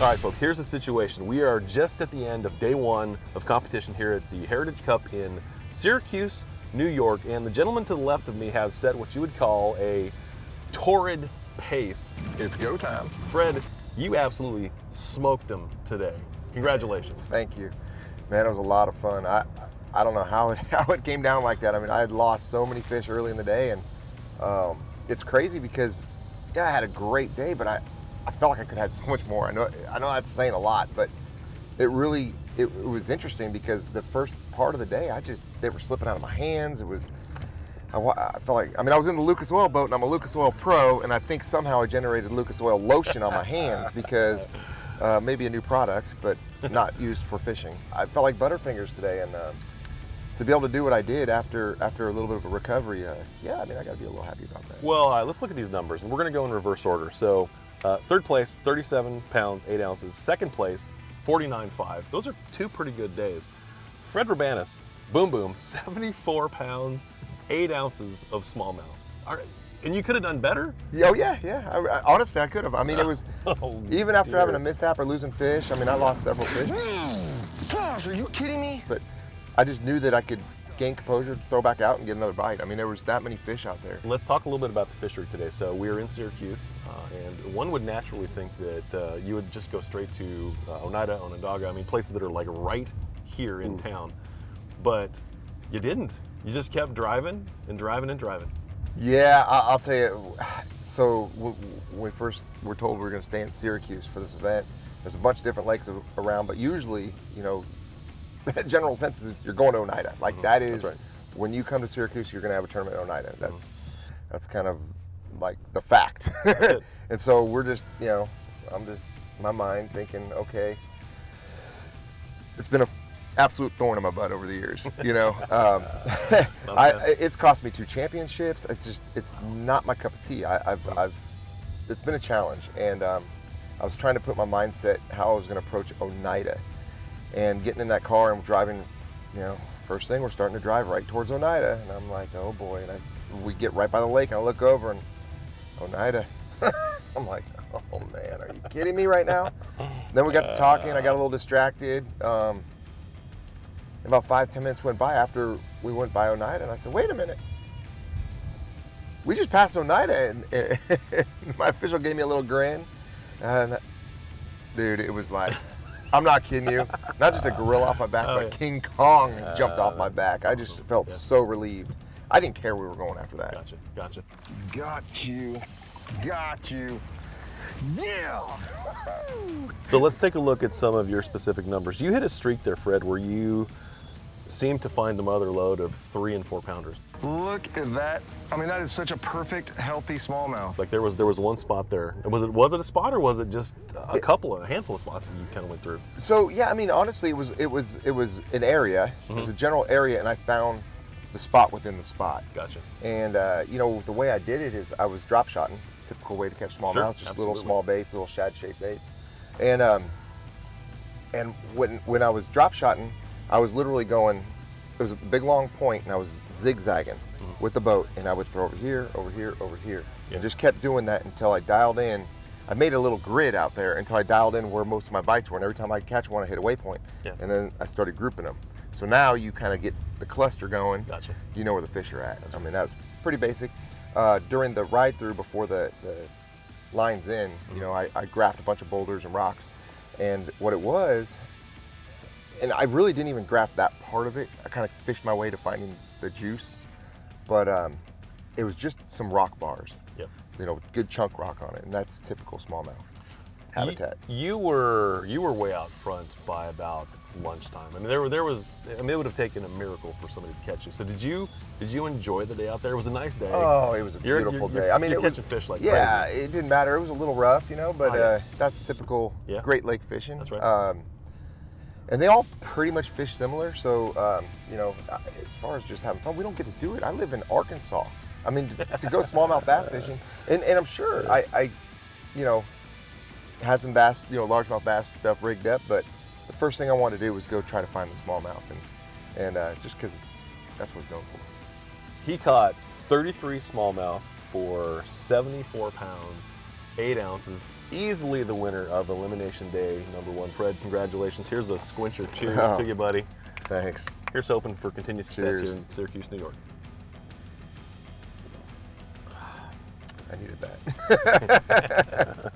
All right, folks, here's the situation. We are just at the end of day one of competition here at the Heritage Cup in Syracuse, New York, and the gentleman to the left of me has set what you would call a torrid pace. It's go time. Fred, you absolutely smoked him today. Congratulations. Thank you. Man, it was a lot of fun. I don't know how it came down like that. I mean, I had lost so many fish early in the day, and it's crazy because, yeah, I had a great day, but I felt like I could have had so much more. I know that's saying a lot, but it was interesting because the first part of the day, they were slipping out of my hands. I felt like, I mean, I was in the Lucas Oil boat, and I'm a Lucas Oil pro, and I think somehow I generated Lucas Oil lotion on my hands because maybe a new product, but not used for fishing. I felt like Butterfingers today, and to be able to do what I did after a little bit of a recovery, yeah, I mean, I got to be a little happy about that. Well, let's look at these numbers, and we're going to go in reverse order. So, third place, 37 pounds, 8 ounces. Second place, 49.5. Those are two pretty good days. Fred Roumbanis, boom boom, 74 pounds, 8 ounces of smallmouth. All right. And you could have done better? Oh, yeah. Honestly, I could have. I mean, it was, even after having a mishap or losing fish, I mean, I lost several fish. Gosh, are you kidding me? But I just knew that I could gain composure, throw back out, and get another bite. I mean, there was that many fish out there. Let's talk a little bit about the fishery today. So we are in Syracuse, and one would naturally think that you would just go straight to Oneida, Onondaga, I mean, places that are like right here in town. But you didn't. You just kept driving and driving and driving. Yeah, I'll tell you. So when we first were told we were going to stay in Syracuse for this event, there's a bunch of different lakes around, but usually, you know, the general sense is you're going to Oneida. Like that is, That's right. When you come to Syracuse, you're going to have a tournament at Oneida. That's kind of like the fact. That's it. And so we're just, you know, I'm just in my mind thinking, okay, it's been an absolute thorn in my butt over the years. You know, it's cost me 2 championships. It's not my cup of tea. It's been a challenge, and I was trying to put my mindset how I was going to approach Oneida. And getting in that car and driving, you know, first thing we're starting to drive right towards Oneida, and I'm like, oh boy, and we get right by the lake, and I look over, and Oneida. I'm like, oh man, are you kidding me right now? Then we got to talking, I got a little distracted. About 5-10 minutes went by after we went by Oneida, and I said, wait a minute. We just passed Oneida, and my official gave me a little grin, and dude, it was like, I'm not kidding you. Not just a gorilla off my back, but King Kong jumped off my back. I just felt so relieved. I didn't care where we were going after that. Gotcha. Got you. Yeah! So let's take a look at some of your specific numbers. You hit a streak there, Fred, where you seemed to find the mother lode of 3 and 4 pounders. Look at that. I mean, that is such a perfect, healthy smallmouth. Like there was one spot there. Was it a spot, or was it just a handful of spots that you kind of went through? So yeah, I mean, honestly, it was an area. It was a general area, and I found the spot within the spot. Gotcha. And you know, the way I did it is I was drop shotting, typical way to catch smallmouth, just little small baits, little shad-shaped baits. And when I was drop shotting, I was literally going. It was a big long point, and I was zigzagging with the boat, and I would throw over here, over here, over here, and just kept doing that until I dialed in. I made a little grid out there until I dialed in where most of my bites were, and every time I'd catch one, I hit a waypoint, and then I started grouping them. So now you kind of get the cluster going. Gotcha. You know where the fish are at. I mean, that was pretty basic. During the ride through before the line's in, you know, I graphed a bunch of boulders and rocks, and what it was, and I really didn't even graph that part of it. I kind of fished my way to finding the juice, but it was just some rock bars. Yep. You know, good chunk rock on it, and that's typical smallmouth habitat. You were way out front by about lunchtime. I mean, there was. I mean, it would have taken a miracle for somebody to catch you. So did you enjoy the day out there? It was a nice day. Oh, it was a beautiful day. I mean, you're it was catching fish like crazy. It didn't matter. It was a little rough, you know, but that's typical Great Lake fishing. That's right. And they all pretty much fish similar. So, you know, as far as just having fun, we don't get to do it. I live in Arkansas. I mean, to go smallmouth bass fishing, and I'm sure I, you know, had some bass, you know, largemouth bass stuff rigged up, but the first thing I wanted to do was go try to find the smallmouth, and just because that's what it's going for. He caught 33 smallmouth for 74 pounds, 8 ounces. Easily the winner of Elimination Day #1. Fred, congratulations. Here's a Sqwincher. Cheers to you, buddy. Thanks. Here's hoping for continued success Cheers. here in Syracuse, New York. I needed that.